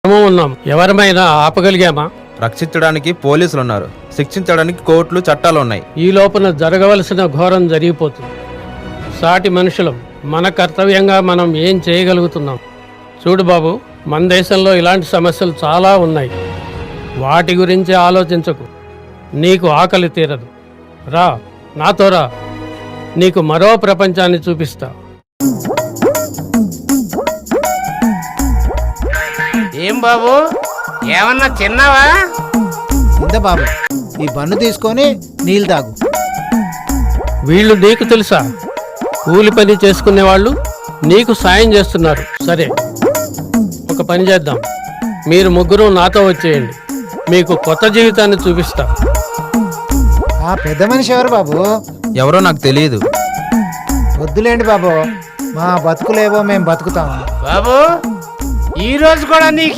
ఉన్నాం, ఎవరమైనా ఆపగలిగామా? రక్షించడానికి పోలీసులున్నారు, శిక్షించడానికి కోర్టులు చట్టాలు ఉన్నాయి. ఈ లోపల జరగవలసిన ఘోరం జరిగిపోతుంది. సాటి మనుషులం, మన కర్తవ్యంగా మనం ఏం చేయగలుగుతున్నాం? చూడు బాబు, మన దేశంలో ఇలాంటి సమస్యలు చాలా ఉన్నాయి. వాటి గురించి ఆలోచించకు. నీకు ఆకలి తీరదు. రా, నాతో రా, నీకు మరో ప్రపంచాన్ని చూపిస్తా. ఏం బాబు, ఏమన్నా తిన్నావా? ఇంద బాబు, ఈ బన్ను తీసుకొని నీళ్ళు తాగు. వీళ్ళు నీకు తెలుసా? కూలి పని చేసుకునే వాళ్ళు నీకు సాయం చేస్తున్నారు. సరే, ఒక పని చేద్దాం. మీరు ముగ్గురు నాతో వచ్చేయండి, మీకు కొత్త జీవితాన్ని చూపిస్తా. ఆ పెద్ద మనిషి ఎవరు బాబు? ఎవరో నాకు తెలియదు. వద్దులేండి బాబు, మా బతుకులేవో మేము బతుకుతాము. బాబు, ఈ రోజు కూడా నీకు